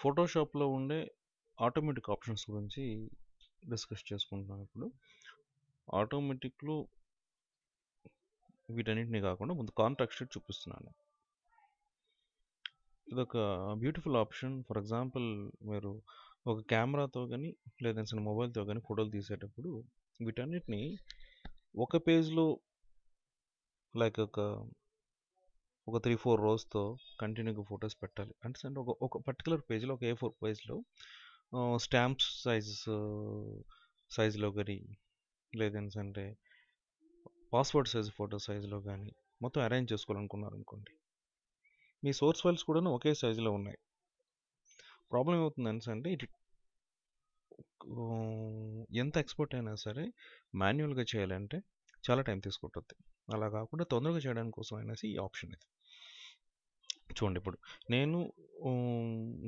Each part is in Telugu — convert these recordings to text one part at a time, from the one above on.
ఫోటోషాప్లో ఉండే ఆటోమేటిక్ ఆప్షన్స్ గురించి డిస్కస్ చేసుకుంటున్నాం ఇప్పుడు. ఆటోమేటిక్లో వీటన్నిటిని కాకుండా ముందు కాంటాక్ట్ షీట్ చూపిస్తున్నాను. ఇదొక బ్యూటిఫుల్ ఆప్షన్. ఫర్ ఎగ్జాంపుల్, మీరు ఒక కెమెరాతో కానీ లేదంటే మొబైల్తో కానీ ఫోటోలు తీసేటప్పుడు వీటన్నిటిని ఒక పేజ్లో లైక్ ఒక 3-4 రోస్తో కంటిన్యూగా ఫొటోస్ పెట్టాలి అంటే ఒక పర్టికులర్ పేజ్లో ఒక A4 పేజ్లో స్టాంప్స్ సైజులో కానీ లేదంటే పాస్వర్డ్ సైజ్ ఫోటో సైజులో కానీ మొత్తం అరేంజ్ చేసుకోవాలనుకున్నారు అనుకోండి. మీ సోర్స్ ఫైల్స్ కూడా ఒకే సైజులో ఉన్నాయి. ప్రాబ్లం ఏమవుతుంది అంటే ఇది ఎంత ఎక్స్పోర్ట్ అయినా సరే మాన్యువల్గా చేయాలంటే చాలా టైం తీసుకుంటుంది. అలా కాకుండా తొందరగా చేయడానికి కోసం అనేసి ఈ ఆప్షన్ ఇది. చూడండి, ఇప్పుడు నేను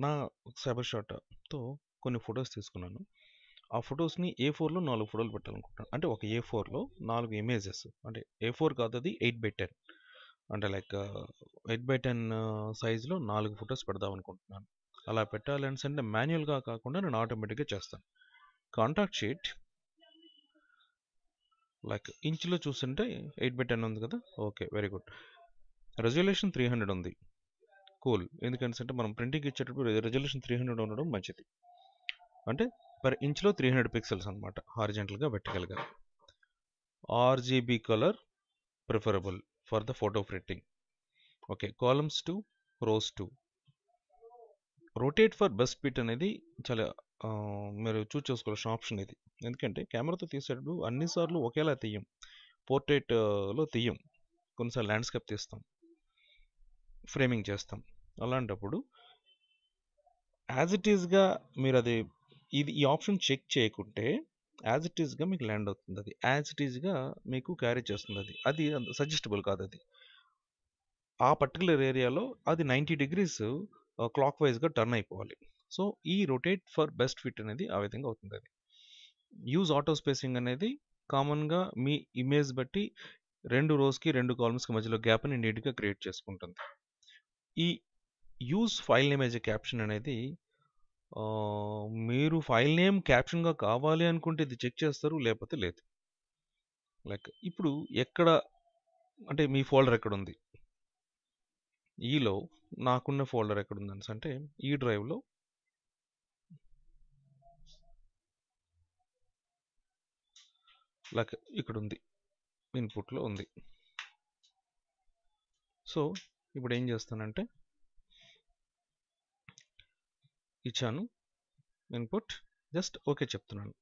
నా సైబర్ షాట్తో కొన్ని ఫొటోస్ తీసుకున్నాను. ఆ ఫొటోస్ని A4లో 4 ఫోటోలు పెట్టాలనుకుంటున్నాను. అంటే ఒక A4లో 4 ఇమేజెస్, అంటే A4 కాదు, అది 8x10, అంటే లైక్ 8x10 సైజులో 4 ఫొటోస్ పెడదాం అనుకుంటున్నాను. అలా పెట్టాలని అంటే మాన్యువల్గా కాకుండా నేను ఆటోమేటిక్గా చేస్తాను. కాంటాక్ట్ షీట్ లైక్ ఇంచులో చూస్తుంటే 8x10 ఉంది కదా, ఓకే, వెరీ గుడ్. రెజల్యూషన్ 300 ఉంది, కూల్. ఎందుకంటే మనం ప్రింటింగ్ ఇచ్చేటప్పుడు రెజల్యూషన్ 300 ఉండడం మంచిది. అంటే పర్ ఇంచ్లో 300 పిక్సెల్స్ అనమాట, హారిజెంటల్గా వెర్టికల్గా. RGB colour preferable for the photo printing. Okay, columns 2, rows 2. Rotate for best fit అనేది చాలా మీరు చూస్ చేసుకోవాల్సిన ఆప్షన్ ఇది. ఎందుకంటే కెమెరాతో తీసేటప్పుడు అన్నిసార్లు ఒకేలా తీయం, పోర్ట్రేట్లో తీయం, కొన్నిసార్లు ల్యాండ్స్కేప్ తీస్తాం, ఫ్రేమింగ్ చేస్తాం. అలాంటప్పుడు యాజ్ ఇట్ ఈస్గా మీరు ఈ ఆప్షన్ చెక్ చేయకుంటే యాజ్ ఇట్ ఈస్గా మీకు ల్యాండ్ అవుతుంది. అది యాజ్ ఇట్ ఈస్గా మీకు క్యారీ చేస్తుంది. అది సజెస్టబుల్ కాదు. అది ఆ పర్టికులర్ ఏరియాలో అది 90 degrees క్లాక్ వైజ్గా టర్న్ అయిపోవాలి. సో ఈ రొటేట్ ఫర్ బెస్ట్ ఫిట్ అనేది ఆ విధంగా అవుతుంది. అది యూజ్ ఆటో స్పేసింగ్ అనేది కామన్గా మీ ఇమేజ్ బట్టి 2 రోస్కి 2 కాలమ్స్కి మధ్యలో గ్యాప్ని నీట్గా క్రియేట్ చేసుకుంటుంది. ఈ use file name as a caption అనేది మీరు ఫైల్ నేమ్ క్యాప్షన్గా కావాలి అనుకుంటే ఇది చెక్ చేస్తారు, లేకపోతే లేదు. లైక్ ఇప్పుడు అంటే మీ ఫోల్డర్ ఎక్కడ ఉంది, ఈలో నాకున్న ఫోల్డర్ ఎక్కడ ఉంది అంటే ఈ డ్రైవ్లో లైక్ ఇక్కడ ఉంది, ఇన్పుట్లో ఉంది. సో ఇప్పుడు ఏం చేస్తానంటే ఇచ్చాను ఇన్పుట్, జస్ట్ ఓకే చెప్తున్నాను.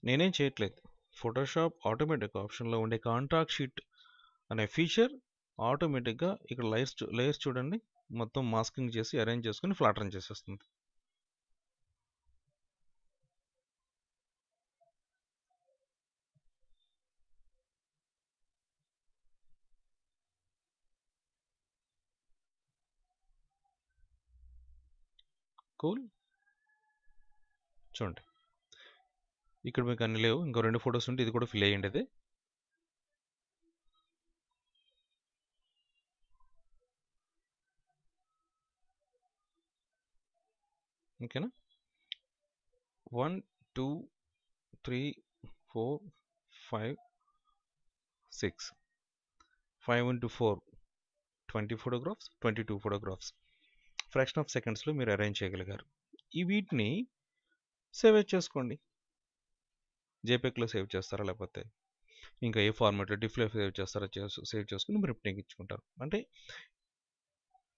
నేనేం చేయట్లేదు. ఫోటోషాప్ ఆటోమేటిక్ ఆప్షన్లో ఉండే కాంటాక్ట్ షీట్ అనే ఫీచర్ ఆటోమేటిక్గా ఇక్కడ లేయర్స్ చూడండి, మొత్తం మాస్కింగ్ చేసి అరేంజ్ చేసుకుని ఫ్లాటర్న్ చేసేస్తుంది. కూల్. చూడండి, ఇక్కడ మీకు అన్ని లేవు, ఇంకో 2 ఫొటోస్ ఉంటే ఇది కూడా ఫిల్ అయ్యండి. అది ఓకేనా. 1 2 3 4 5 6 5 into 4 20 photographs, 22 photographs fraction of సెకండ్స్లో మీరు అరేంజ్ చేయగలిగారు. ఈ వీటిని సేవ్ చేసుకోండి. జేపీఈలో సేవ్ చేస్తారా, లేకపోతే ఇంకా ఏ ఫార్మాట్లో డిఫ్లో సేవ్ చేస్తారా, సేవ్ చేసుకుని మీరు ప్రింటింగ్ ఇచ్చుకుంటారు. అంటే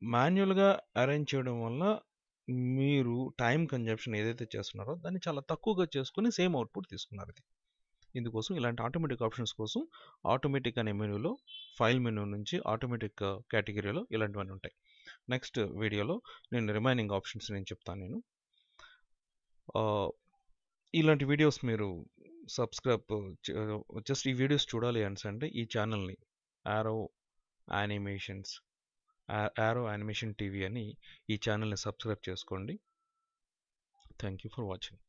మాన్యువల్గా అరేంజ్ చేయడం వల్ల మీరు టైం కన్జంప్షన్ ఏదైతే చేస్తున్నారో దాన్ని చాలా తక్కువగా చేసుకుని సేమ్ అవుట్పుట్ తీసుకున్నారు. ఇందుకోసం ఇలాంటి ఆటోమేటిక్ ఆప్షన్స్ కోసం ఆటోమేటిక్ అనే మెనూలో ఫైల్ మెనూ నుంచి ఆటోమేటిక్ కేటగిరీలో ఇలాంటివన్నీ ఉంటాయి. నెక్స్ట్ వీడియోలో నేను రిమైనింగ్ ఆప్షన్స్ నేను చెప్తాను. ఇలాంటి వీడియోస్ మీరు సబ్స్క్రైబ్ జస్ట్ ఈ వీడియోస్ చూడాలి అంటే ఈ ఛానల్ని ఆరో యానిమేషన్ టీవీ అని ఈ ఛానల్ని సబ్స్క్రైబ్ చేసుకోండి. Thank you for watching.